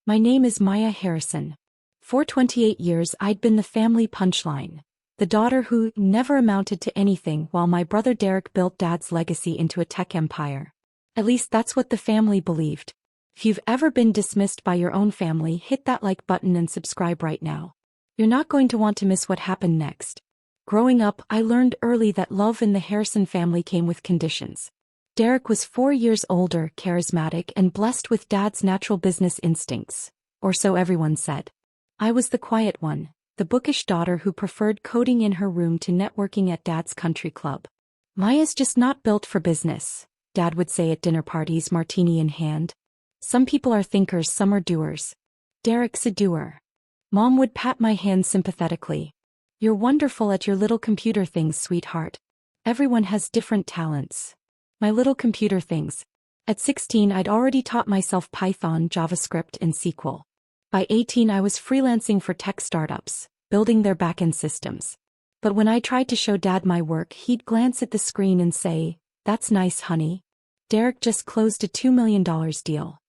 My name is Maya Harrison. For 28 years I'd been the family punchline. The daughter who never amounted to anything while my brother Derek built Dad's legacy into a tech empire. At least that's what the family believed. If you've ever been dismissed by your own family, hit that like button and subscribe right now. You're not going to want to miss what happened next. Growing up, I learned early that love in the Harrison family came with conditions. Derek was 4 years older, charismatic, and blessed with Dad's natural business instincts, or so everyone said. I was the quiet one, the bookish daughter who preferred coding in her room to networking at Dad's country club. Maya's just not built for business, Dad would say at dinner parties, martini in hand. Some people are thinkers, some are doers. Derek's a doer. Mom would pat my hand sympathetically. You're wonderful at your little computer things, sweetheart. Everyone has different talents. My little computer things. At 16 I'd already taught myself Python, JavaScript, and SQL. By 18 I was freelancing for tech startups, building their backend systems. But when I tried to show Dad my work, he'd glance at the screen and say, "That's nice, honey. Derek just closed a $2 million deal."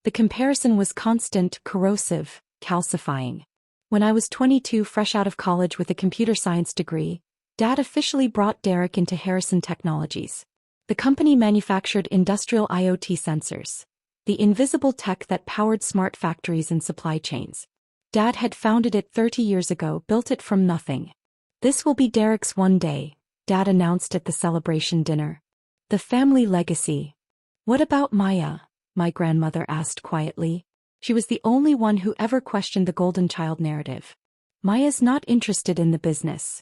The comparison was constant, corrosive, calcifying. When I was 22, fresh out of college with a computer science degree, Dad officially brought Derek into Harrison Technologies. The company manufactured industrial IoT sensors, the invisible tech that powered smart factories and supply chains. Dad had founded it 30 years ago, built it from nothing. "This will be Derek's one day," Dad announced at the celebration dinner. The family legacy. "What about Maya?" my grandmother asked quietly. She was the only one who ever questioned the golden child narrative. "Maya's not interested in the business.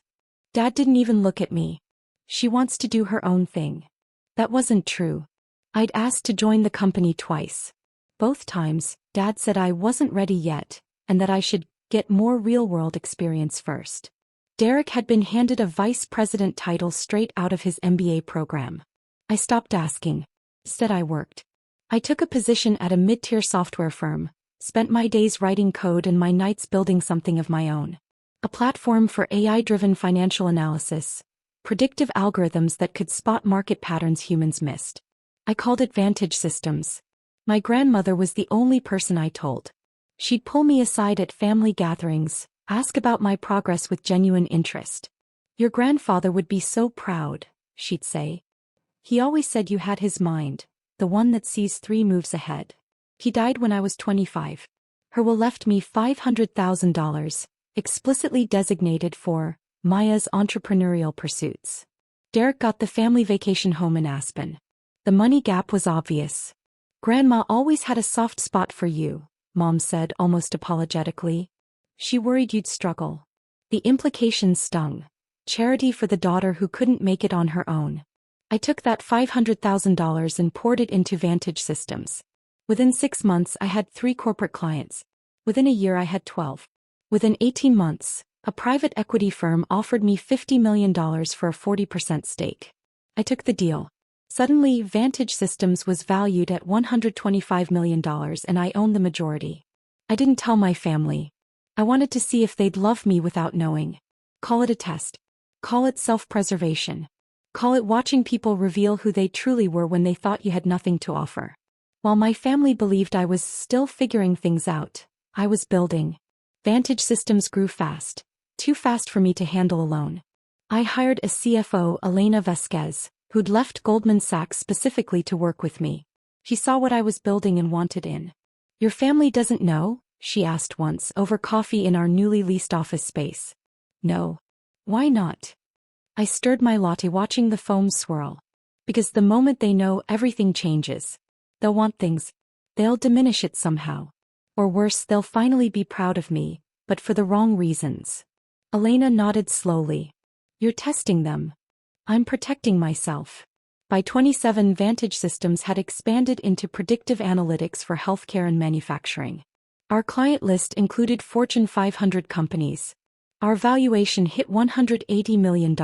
Dad didn't even look at me. She wants to do her own thing." That wasn't true. I'd asked to join the company twice. Both times, Dad said I wasn't ready yet, and that I should get more real-world experience first. Derek had been handed a vice president title straight out of his MBA program. I stopped asking. Instead I worked. I took a position at a mid-tier software firm, spent my days writing code and my nights building something of my own. A platform for AI-driven financial analysis, predictive algorithms that could spot market patterns humans missed. I called it Vantage Systems. My grandmother was the only person I told. She'd pull me aside at family gatherings, ask about my progress with genuine interest. "Your grandfather would be so proud," she'd say. "He always said you had his mind, the one that sees 3 moves ahead." He died when I was 25. Her will left me $500,000, explicitly designated for Maya's entrepreneurial pursuits. Derek got the family vacation home in Aspen. The money gap was obvious. "Grandma always had a soft spot for you," Mom said almost apologetically. "She worried you'd struggle." The implications stung. Charity for the daughter who couldn't make it on her own. I took that $500,000 and poured it into Vantage Systems. Within 6 months I had 3 corporate clients. Within a year I had 12. Within 18 months, a private equity firm offered me $50 million for a 40% stake. I took the deal. Suddenly, Vantage Systems was valued at $125 million and I owned the majority. I didn't tell my family. I wanted to see if they'd love me without knowing. Call it a test. Call it self-preservation. Call it watching people reveal who they truly were when they thought you had nothing to offer. While my family believed I was still figuring things out, I was building. Vantage Systems grew fast. Too fast for me to handle alone. I hired a CFO, Elena Vasquez, who'd left Goldman Sachs specifically to work with me. She saw what I was building and wanted in. "Your family doesn't know?" she asked once over coffee in our newly leased office space. "No." "Why not?" I stirred my latte watching the foam swirl. "Because the moment they know, everything changes. They'll want things. They'll diminish it somehow. Or worse, they'll finally be proud of me, but for the wrong reasons." Elena nodded slowly. "You're testing them." "I'm protecting myself." By 27, Vantage Systems had expanded into predictive analytics for healthcare and manufacturing. Our client list included Fortune 500 companies. Our valuation hit $180 million.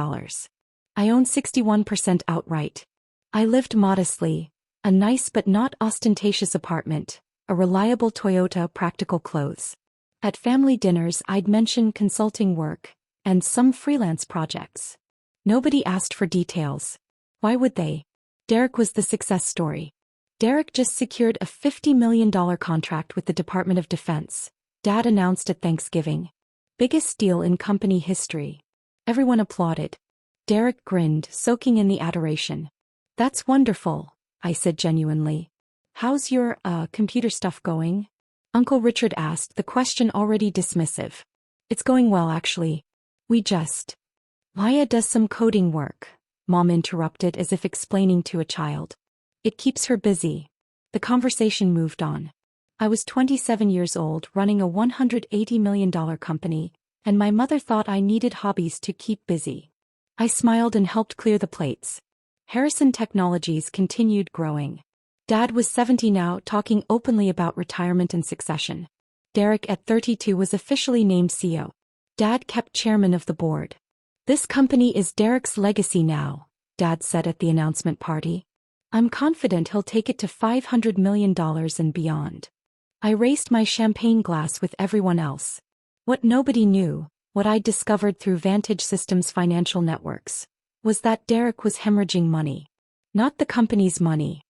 I owned 61% outright. I lived modestly, a nice but not ostentatious apartment, a reliable Toyota, practical clothes. At family dinners I'd mention consulting work, and some freelance projects. Nobody asked for details. Why would they? Derek was the success story. Derek just secured a $50 million contract with the Department of Defense, Dad announced at Thanksgiving. Biggest deal in company history. Everyone applauded. Derek grinned, soaking in the adoration. That's wonderful, I said genuinely. How's your, computer stuff going? Uncle Richard asked, the question already dismissive. It's going well, actually. Maya does some coding work, Mom interrupted as if explaining to a child. It keeps her busy. The conversation moved on. I was 27 years old running a $180 million company, and my mother thought I needed hobbies to keep busy. I smiled and helped clear the plates. Harrison Technologies continued growing. Dad was 70 now, talking openly about retirement and succession. Derek at 32 was officially named CEO. Dad kept chairman of the board. This company is Derek's legacy now, Dad said at the announcement party. I'm confident he'll take it to $500 million and beyond. I raised my champagne glass with everyone else. What nobody knew, what I'd discovered through Vantage Systems financial networks, was that Derek was hemorrhaging money. Not the company's money.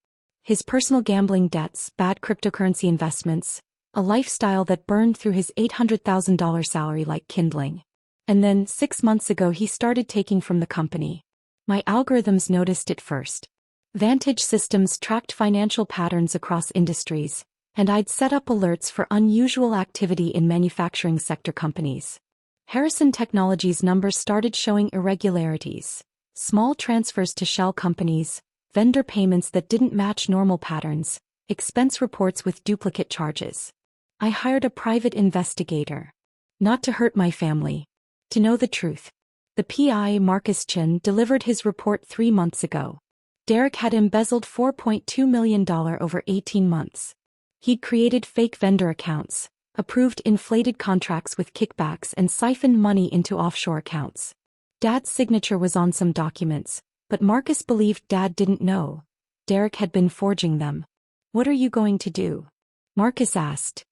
His personal gambling debts, bad cryptocurrency investments, a lifestyle that burned through his $800,000 salary like kindling. And then, 6 months ago he started taking from the company. My algorithms noticed it first. Vantage Systems tracked financial patterns across industries, and I'd set up alerts for unusual activity in manufacturing sector companies. Harrison Technologies' numbers started showing irregularities. Small transfers to shell companies, vendor payments that didn't match normal patterns, expense reports with duplicate charges. I hired a private investigator. Not to hurt my family. To know the truth. The PI, Marcus Chin, delivered his report 3 months ago. Derek had embezzled $4.2 million over 18 months. He'd created fake vendor accounts, approved inflated contracts with kickbacks and siphoned money into offshore accounts. Dad's signature was on some documents, but Marcus believed Dad didn't know. Derek had been forging them. What are you going to do? Marcus asked.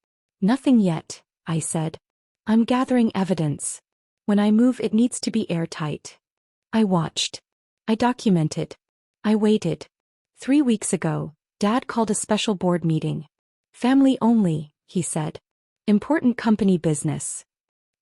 Nothing yet, I said. I'm gathering evidence. When I move it needs to be airtight. I watched. I documented. I waited. 3 weeks ago, Dad called a special board meeting. Family only, he said. Important company business.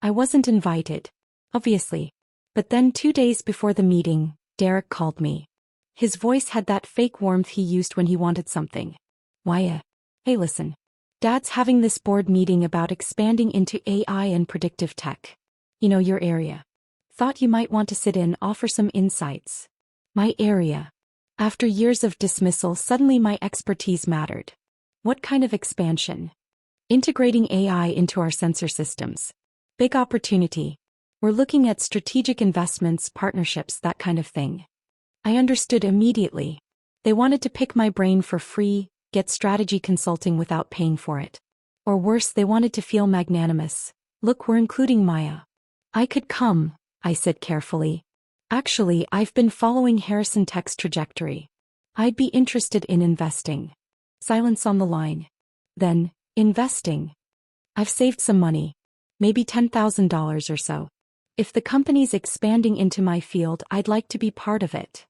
I wasn't invited. Obviously. But then 2 days before the meeting, Derek called me. His voice had that fake warmth he used when he wanted something. Maya. Hey, listen. Dad's having this board meeting about expanding into AI and predictive tech. You know, your area. Thought you might want to sit in, offer some insights. My area. After years of dismissal, suddenly my expertise mattered. What kind of expansion? Integrating AI into our sensor systems. Big opportunity. We're looking at strategic investments, partnerships, that kind of thing. I understood immediately. They wanted to pick my brain for free, get strategy consulting without paying for it. Or worse, they wanted to feel magnanimous. Look, we're including Maya. I could come, I said carefully. Actually, I've been following Harrison Tech's trajectory. I'd be interested in investing. Silence on the line. Then, investing. I've saved some money. Maybe $10,000 or so. If the company's expanding into my field, I'd like to be part of it.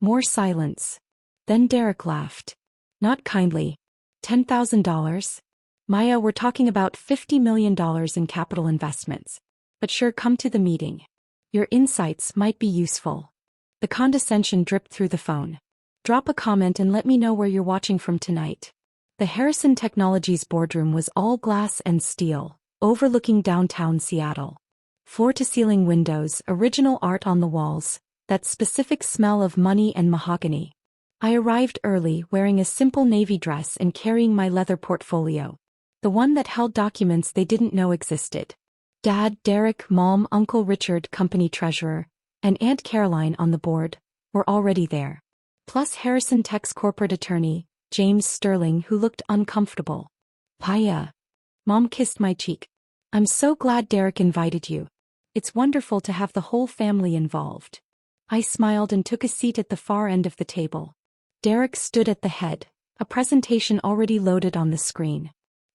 More silence. Then Derek laughed. Not kindly. $10,000? Maya, we're talking about $50 million in capital investments. But sure, come to the meeting. Your insights might be useful. The condescension dripped through the phone. Drop a comment and let me know where you're watching from tonight. The Harrison Technologies boardroom was all glass and steel, overlooking downtown Seattle. Floor-to-ceiling windows, original art on the walls, that specific smell of money and mahogany. I arrived early, wearing a simple navy dress and carrying my leather portfolio. The one that held documents they didn't know existed. Dad, Derek, Mom, Uncle Richard, company treasurer, and Aunt Caroline on the board, were already there. Plus Harrison Tech's corporate attorney, James Sterling, who looked uncomfortable. Paya. Mom kissed my cheek. I'm so glad Derek invited you. It's wonderful to have the whole family involved. I smiled and took a seat at the far end of the table. Derek stood at the head, a presentation already loaded on the screen.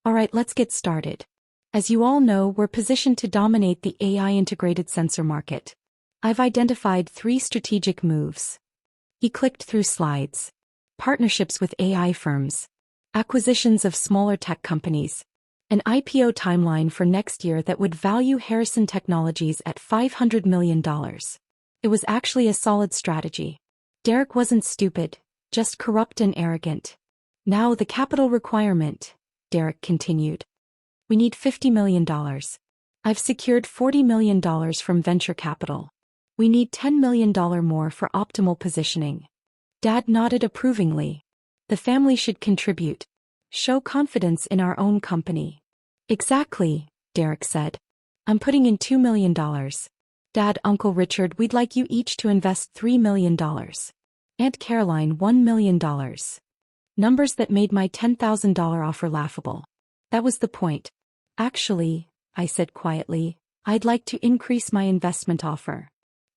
All right, let's get started. As you all know, we're positioned to dominate the AI-integrated sensor market. I've identified 3 strategic moves. He clicked through slides. partnerships with AI firms, acquisitions of smaller tech companies, an IPO timeline for next year that would value Harrison Technologies at $500 million. It was actually a solid strategy. Derek wasn't stupid, just corrupt and arrogant. Now the capital requirement, Derek continued. We need $50 million. I've secured $40 million from venture capital. We need $10 million more for optimal positioning. Dad nodded approvingly. The family should contribute. Show confidence in our own company. Exactly, Derek said. I'm putting in $2 million. Dad, Uncle Richard, we'd like you each to invest $3 million. Aunt Caroline, $1 million. Numbers that made my $10,000 offer laughable. That was the point. Actually, I said quietly, I'd like to increase my investment offer.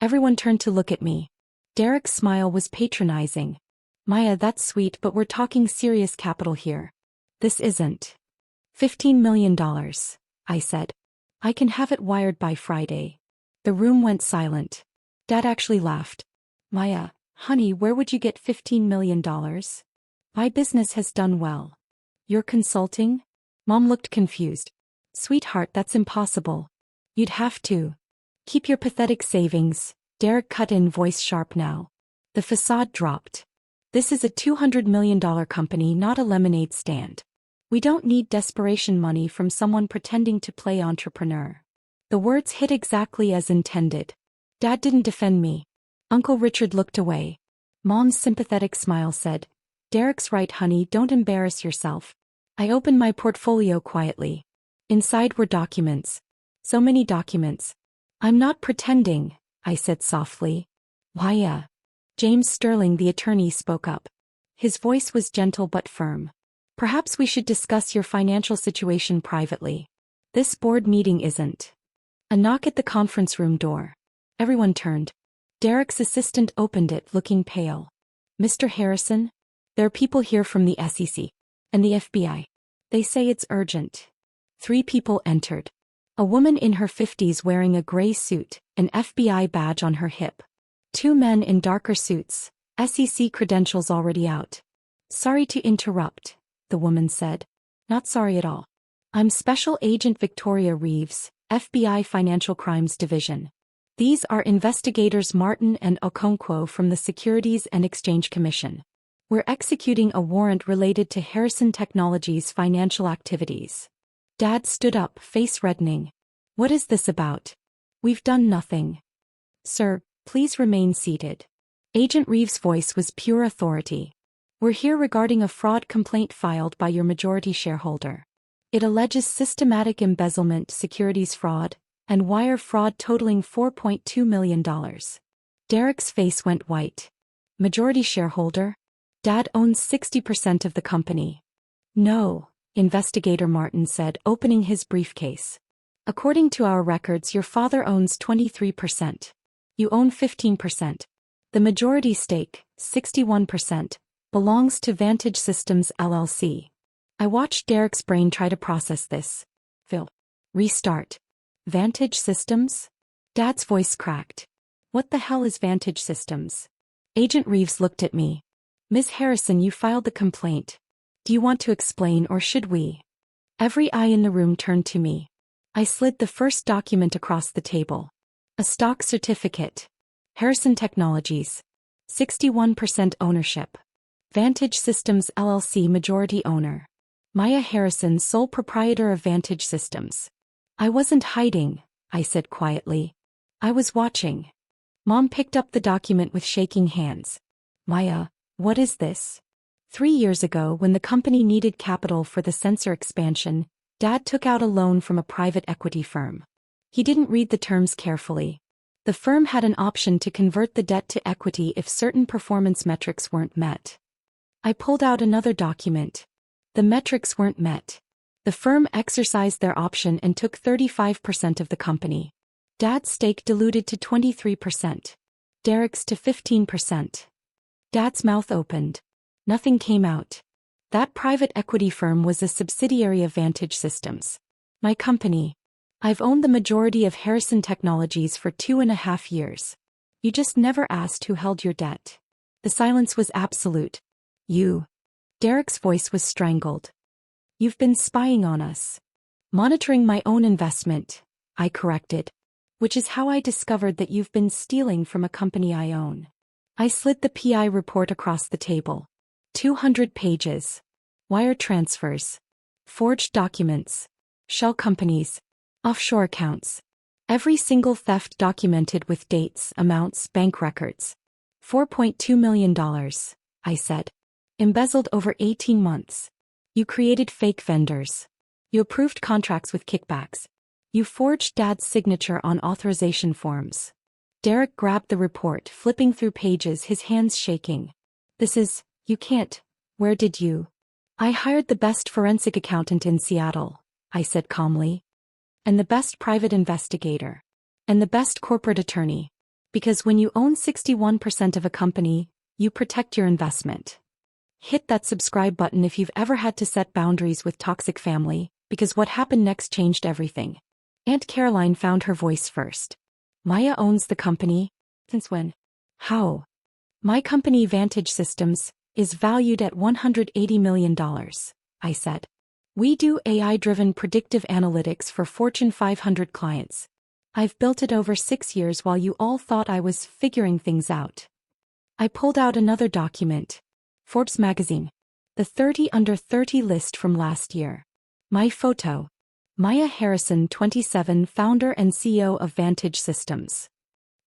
Everyone turned to look at me. Derek's smile was patronizing. Maya, that's sweet, but we're talking serious capital here. This isn't. $15 million, I said. I can have it wired by Friday. The room went silent. Dad actually laughed. Maya, honey, where would you get $15 million? My business has done well. You're consulting? Mom looked confused. Sweetheart, that's impossible. You'd have to. Keep your pathetic savings, Derek cut in, voice sharp now. The facade dropped. This is a $200 million company, not a lemonade stand. We don't need desperation money from someone pretending to play entrepreneur. The words hit exactly as intended. Dad didn't defend me. Uncle Richard looked away. Mom's sympathetic smile said, Derek's right, honey, don't embarrass yourself. I opened my portfolio quietly. Inside were documents. So many documents. I'm not pretending, I said softly. Why, James Sterling, the attorney, spoke up. His voice was gentle but firm. Perhaps we should discuss your financial situation privately. This board meeting isn't. A knock at the conference room door. Everyone turned. Derek's assistant opened it, looking pale. Mr. Harrison? There are people here from the SEC and the FBI. They say it's urgent. 3 people entered. A woman in her 50s wearing a gray suit, an FBI badge on her hip. 2 men in darker suits, SEC credentials already out. Sorry to interrupt, the woman said. Not sorry at all. I'm Special Agent Victoria Reeves, FBI Financial Crimes Division. These are investigators Martin and Okonkwo from the Securities and Exchange Commission. We're executing a warrant related to Harrison Technologies' financial activities. Dad stood up, face reddening. What is this about? We've done nothing. Sir, please remain seated. Agent Reeves' voice was pure authority. We're here regarding a fraud complaint filed by your majority shareholder. It alleges systematic embezzlement, securities fraud, and wire fraud totaling $4.2 million. Derek's face went white. Majority shareholder? Dad owns 60% of the company. No, Investigator Martin said, opening his briefcase. According to our records, your father owns 23%. You own 15%. The majority stake, 61%, belongs to Vantage Systems LLC. I watched Derek's brain try to process this. Phil. Restart. Vantage Systems? Dad's voice cracked. What the hell is Vantage Systems? Agent Reeves looked at me. Ms. Harrison, you filed the complaint. Do you want to explain, or should we? Every eye in the room turned to me. I slid the first document across the table. A stock certificate. Harrison Technologies. 61% ownership. Vantage Systems LLC majority owner. Maya Harrison, sole proprietor of Vantage Systems. I wasn't hiding, I said quietly. I was watching. Mom picked up the document with shaking hands. Maya, what is this? 3 years ago, when the company needed capital for the sensor expansion, Dad took out a loan from a private equity firm. He didn't read the terms carefully. The firm had an option to convert the debt to equity if certain performance metrics weren't met. I pulled out another document. The metrics weren't met. The firm exercised their option and took 35% of the company. Dad's stake diluted to 23%. Derek's to 15%. Dad's mouth opened. Nothing came out. That private equity firm was a subsidiary of Vantage Systems. My company. I've owned the majority of Harrison Technologies for 2.5 years. You just never asked who held your debt. The silence was absolute. You. Derek's voice was strangled. You've been spying on us. Monitoring my own investment, I corrected. Which is how I discovered that you've been stealing from a company I own. I slid the PI report across the table. 200 pages. Wire transfers. Forged documents. Shell companies. Offshore accounts. Every single theft documented with dates, amounts, bank records. $4.2 million, I said. Embezzled over 18 months. You created fake vendors. You approved contracts with kickbacks. You forged Dad's signature on authorization forms. Derek grabbed the report, flipping through pages, his hands shaking. You can't. Where did you? I hired the best forensic accountant in Seattle, I said calmly. And the best private investigator. And the best corporate attorney. Because when you own 61% of a company, you protect your investment. Hit that subscribe button if you've ever had to set boundaries with toxic family, because what happened next changed everything. Aunt Caroline found her voice first. Maya owns the company? Since when? How? My company, Vantage Systems, is valued at $180 million, I said. We do AI-driven predictive analytics for Fortune 500 clients. I've built it over 6 years while you all thought I was figuring things out. I pulled out another document. Forbes magazine. The 30 under 30 list from last year. My photo. Maya Harrison, 27, founder and CEO of Vantage Systems.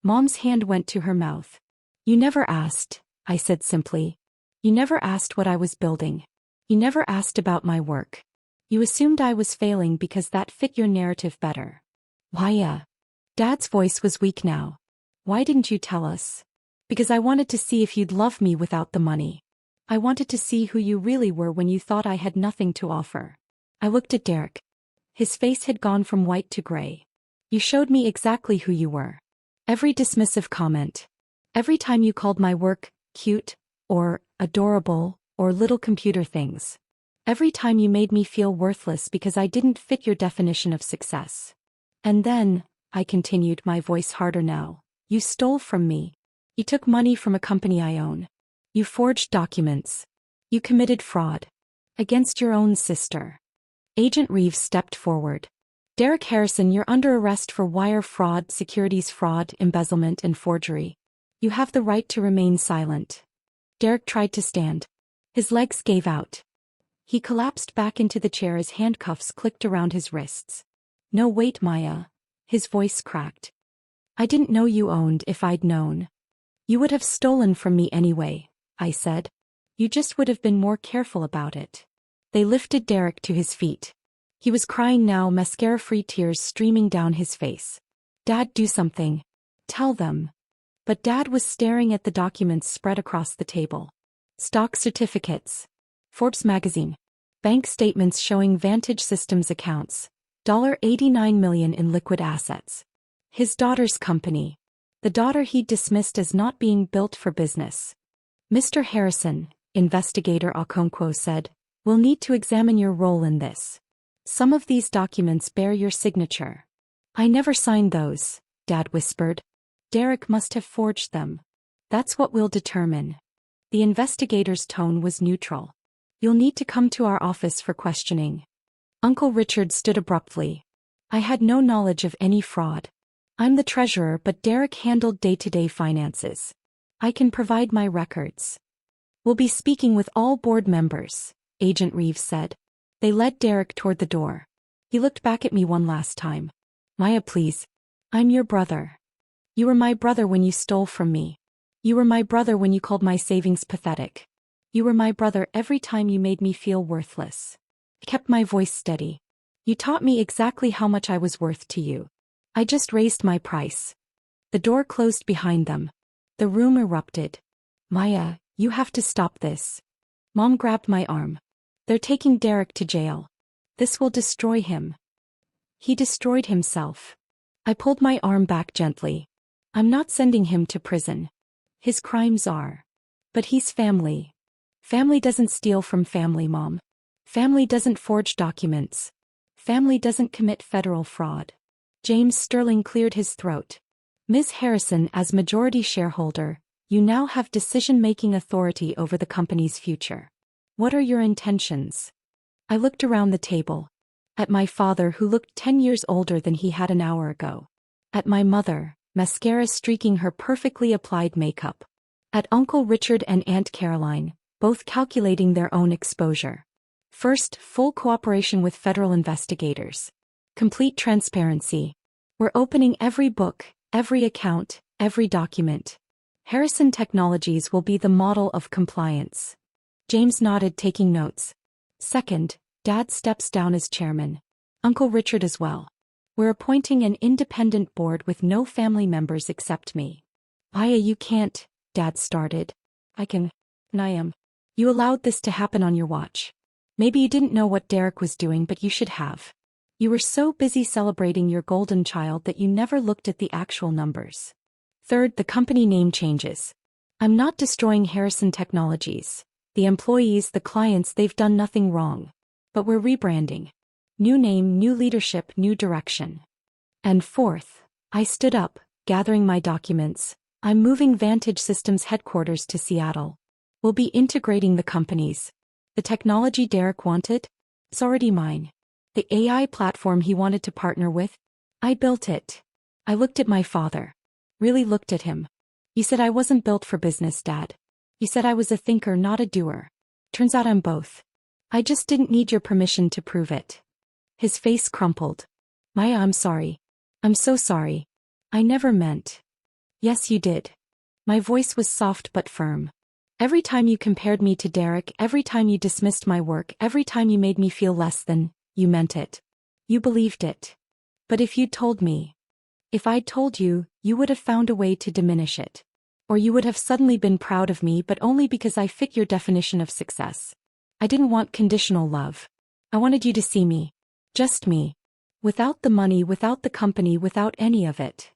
Mom's hand went to her mouth. You never asked, I said simply. You never asked what I was building. You never asked about my work. You assumed I was failing because that fit your narrative better. Why? Dad's voice was weak now. Why didn't you tell us? Because I wanted to see if you'd love me without the money. I wanted to see who you really were when you thought I had nothing to offer. I looked at Derek. His face had gone from white to gray. You showed me exactly who you were. Every dismissive comment. Every time you called my work cute, or adorable, or little computer things. Every time you made me feel worthless because I didn't fit your definition of success. And then, I continued, my voice harder now, you stole from me. You took money from a company I own. You forged documents. You committed fraud. Against your own sister. Agent Reeves stepped forward. Derek Harrison, you're under arrest for wire fraud, securities fraud, embezzlement, and forgery. You have the right to remain silent. Derek tried to stand. His legs gave out. He collapsed back into the chair as handcuffs clicked around his wrists. No, wait, Maya. His voice cracked. I didn't know you owned. If I'd known. You would have stolen from me anyway, I said. You just would have been more careful about it. They lifted Derek to his feet. He was crying now, mascara-free tears streaming down his face. Dad, do something. Tell them. But Dad was staring at the documents spread across the table. Stock certificates. Forbes magazine. Bank statements showing Vantage Systems accounts. $89 million in liquid assets. His daughter's company. The daughter he'd dismissed as not being built for business. Mr. Harrison, investigator Okonkwo said, we'll need to examine your role in this. Some of these documents bear your signature. I never signed those, Dad whispered. Derek must have forged them. That's what we'll determine. The investigator's tone was neutral. You'll need to come to our office for questioning. Uncle Richard stood abruptly. I had no knowledge of any fraud. I'm the treasurer, but Derek handled day-to-day finances. I can provide my records. We'll be speaking with all board members, Agent Reeves said. They led Derek toward the door. He looked back at me one last time. Maya, please. I'm your brother. You were my brother when you stole from me. You were my brother when you called my savings pathetic. You were my brother every time you made me feel worthless. I kept my voice steady. You taught me exactly how much I was worth to you. I just raised my price. The door closed behind them. The room erupted. Maya, you have to stop this. Mom grabbed my arm. They're taking Derek to jail. This will destroy him. He destroyed himself. I pulled my arm back gently. I'm not sending him to prison. His crimes are. But he's family. Family doesn't steal from family, Mom. Family doesn't forge documents. Family doesn't commit federal fraud. James Sterling cleared his throat. Ms. Harrison, as majority shareholder, You now have decision-making authority over the company's future. What are your intentions? I looked around the table. At my father, who looked 10 years older than he had an hour ago. At my mother, mascara streaking her perfectly applied makeup. At Uncle Richard and Aunt Caroline, both calculating their own exposure. First, full cooperation with federal investigators. Complete transparency. We're opening every book, every account, every document. Harrison Technologies will be the model of compliance. James nodded, taking notes. Second, Dad steps down as chairman. Uncle Richard as well. We're appointing an independent board with no family members except me. Aya, you can't, Dad started. I can. And I am. You allowed this to happen on your watch. Maybe you didn't know what Derek was doing, but you should have. You were so busy celebrating your golden child that you never looked at the actual numbers. Third, the company name changes. I'm not destroying Harrison Technologies. The employees, the clients, they've done nothing wrong. But we're rebranding. New name, new leadership, new direction. And fourth, I stood up, gathering my documents. I'm moving Vantage Systems headquarters to Seattle. We'll be integrating the companies. The technology Derek wanted? It's already mine. The AI platform he wanted to partner with? I built it. I looked at my father. Really looked at him. You said I wasn't built for business, Dad. You said I was a thinker, not a doer. Turns out I'm both. I just didn't need your permission to prove it. His face crumpled. Maya, I'm sorry. I'm so sorry. I never meant. Yes, you did. My voice was soft but firm. Every time you compared me to Derek, every time you dismissed my work, every time you made me feel less than, you meant it. You believed it. But if you'd told me, if I'd told you, you would have found a way to diminish it. Or you would have suddenly been proud of me, but only because I fit your definition of success. I didn't want conditional love. I wanted you to see me. Just me. Without the money, without the company, without any of it.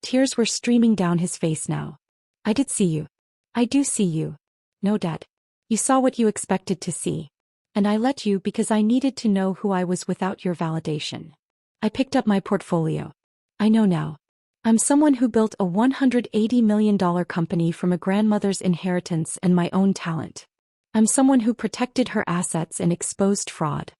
Tears were streaming down his face now. I did see you. I do see you. No, Dad. You saw what you expected to see. And I let you because I needed to know who I was without your validation. I picked up my portfolio. I know now. I'm someone who built a $180 million company from a grandmother's inheritance and my own talent. I'm someone who protected her assets and exposed fraud.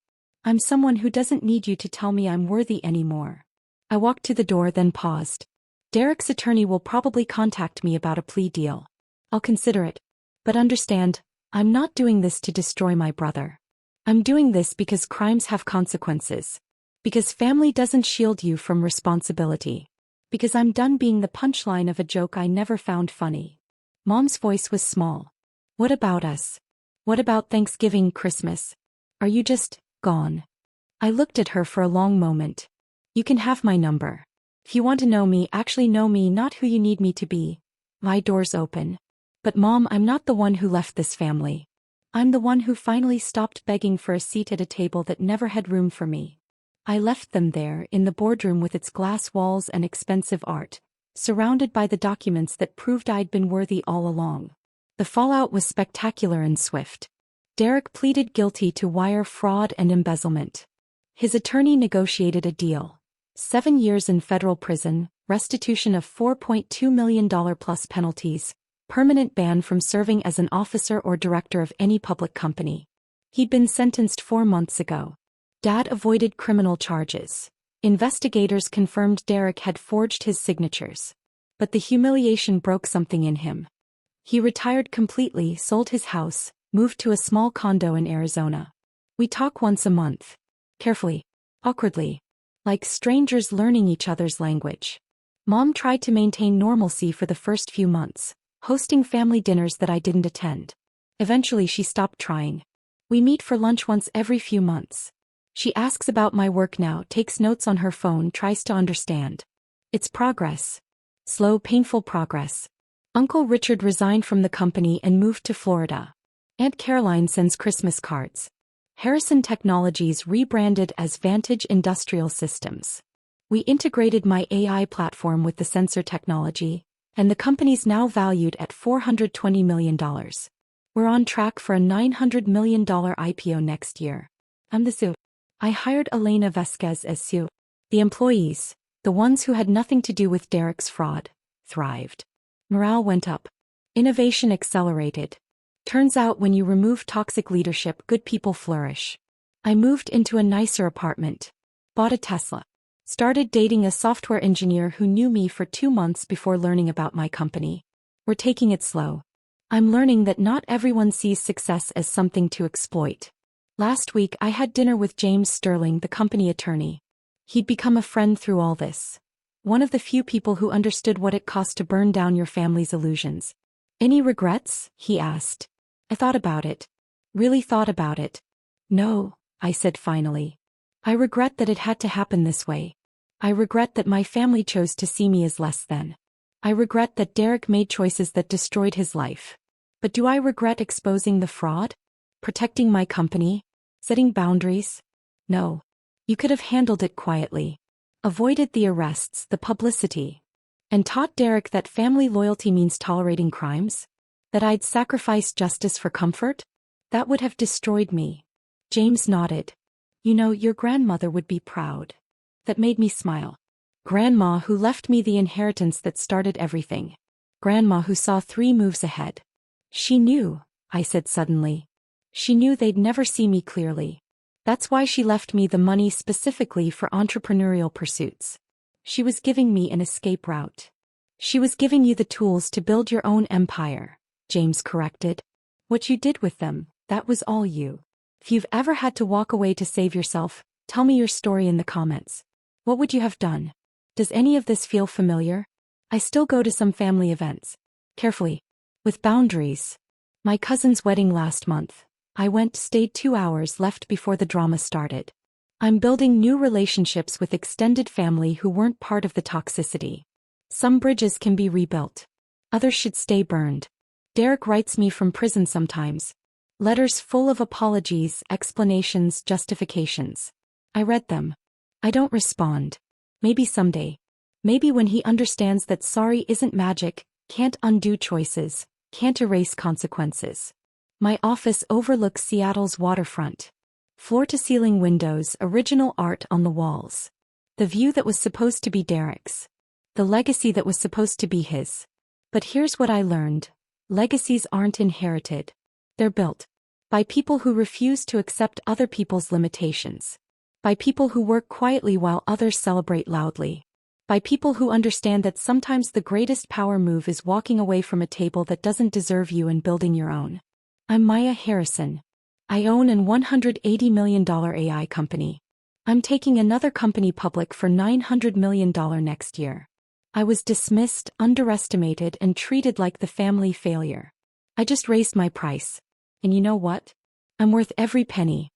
I'm someone who doesn't need you to tell me I'm worthy anymore. I walked to the door, then paused. Derek's attorney will probably contact me about a plea deal. I'll consider it. But understand, I'm not doing this to destroy my brother. I'm doing this because crimes have consequences. Because family doesn't shield you from responsibility. Because I'm done being the punchline of a joke I never found funny. Mom's voice was small. What about us? What about Thanksgiving, Christmas? Are you just gone? I looked at her for a long moment. You can have my number. If you want to know me, actually know me, not who you need me to be. My door's open. But Mom, I'm not the one who left this family. I'm the one who finally stopped begging for a seat at a table that never had room for me. I left them there in the boardroom with its glass walls and expensive art, surrounded by the documents that proved I'd been worthy all along. The fallout was spectacular and swift. Derek pleaded guilty to wire fraud and embezzlement. His attorney negotiated a deal. 7 years in federal prison, restitution of $4.2 million plus penalties, permanent ban from serving as an officer or director of any public company. He'd been sentenced 4 months ago. Dad avoided criminal charges. Investigators confirmed Derek had forged his signatures. But the humiliation broke something in him. He retired completely, sold his house, moved to a small condo in Arizona. We talk once a month. Carefully. Awkwardly. Like strangers learning each other's language. Mom tried to maintain normalcy for the first few months, hosting family dinners that I didn't attend. Eventually she stopped trying. We meet for lunch once every few months. She asks about my work now, takes notes on her phone, tries to understand. It's progress. Slow, painful progress. Uncle Richard resigned from the company and moved to Florida. Aunt Caroline sends Christmas cards. Harrison Technologies rebranded as Vantage Industrial Systems. We integrated my AI platform with the sensor technology, and the company's now valued at $420 million. We're on track for a $900 million IPO next year. I'm the CEO. I hired Elena Vasquez as CEO. The employees, the ones who had nothing to do with Derek's fraud, thrived. Morale went up. Innovation accelerated. Turns out when you remove toxic leadership, good people flourish. I moved into a nicer apartment. Bought a Tesla. Started dating a software engineer who knew me for 2 months before learning about my company. We're taking it slow. I'm learning that not everyone sees success as something to exploit. Last week I had dinner with James Sterling, the company attorney. He'd become a friend through all this. One of the few people who understood what it cost to burn down your family's illusions. Any regrets? He asked. I thought about it. Really thought about it. No, I said finally. I regret that it had to happen this way. I regret that my family chose to see me as less than. I regret that Derek made choices that destroyed his life. But do I regret exposing the fraud? Protecting my company? Setting boundaries? No. You could have handled it quietly. Avoided the arrests, the publicity. And taught Derek that family loyalty means tolerating crimes? That I'd sacrifice justice for comfort? That would have destroyed me. James nodded. You know, your grandmother would be proud. That made me smile. Grandma who left me the inheritance that started everything. Grandma who saw 3 moves ahead. She knew, I said suddenly. She knew they'd never see me clearly. That's why she left me the money specifically for entrepreneurial pursuits. She was giving me an escape route. She was giving you the tools to build your own empire, James corrected. What you did with them, that was all you. If you've ever had to walk away to save yourself, tell me your story in the comments. What would you have done? Does any of this feel familiar? I still go to some family events. Carefully. With boundaries. My cousin's wedding last month. I went, stayed 2 hours, left before the drama started. I'm building new relationships with extended family who weren't part of the toxicity. Some bridges can be rebuilt. Others should stay burned. Derek writes me from prison sometimes. Letters full of apologies, explanations, justifications. I read them. I don't respond. Maybe someday. Maybe when he understands that sorry isn't magic, can't undo choices, can't erase consequences. My office overlooks Seattle's waterfront. Floor-to-ceiling windows, original art on the walls. The view that was supposed to be Derek's. The legacy that was supposed to be his. But here's what I learned. Legacies aren't inherited. They're built. By people who refuse to accept other people's limitations. By people who work quietly while others celebrate loudly. By people who understand that sometimes the greatest power move is walking away from a table that doesn't deserve you and building your own. I'm Maya Harrison. I own an $180 million AI company. I'm taking another company public for $900 million next year. I was dismissed, underestimated, and treated like the family failure. I just raised my price. And you know what? I'm worth every penny.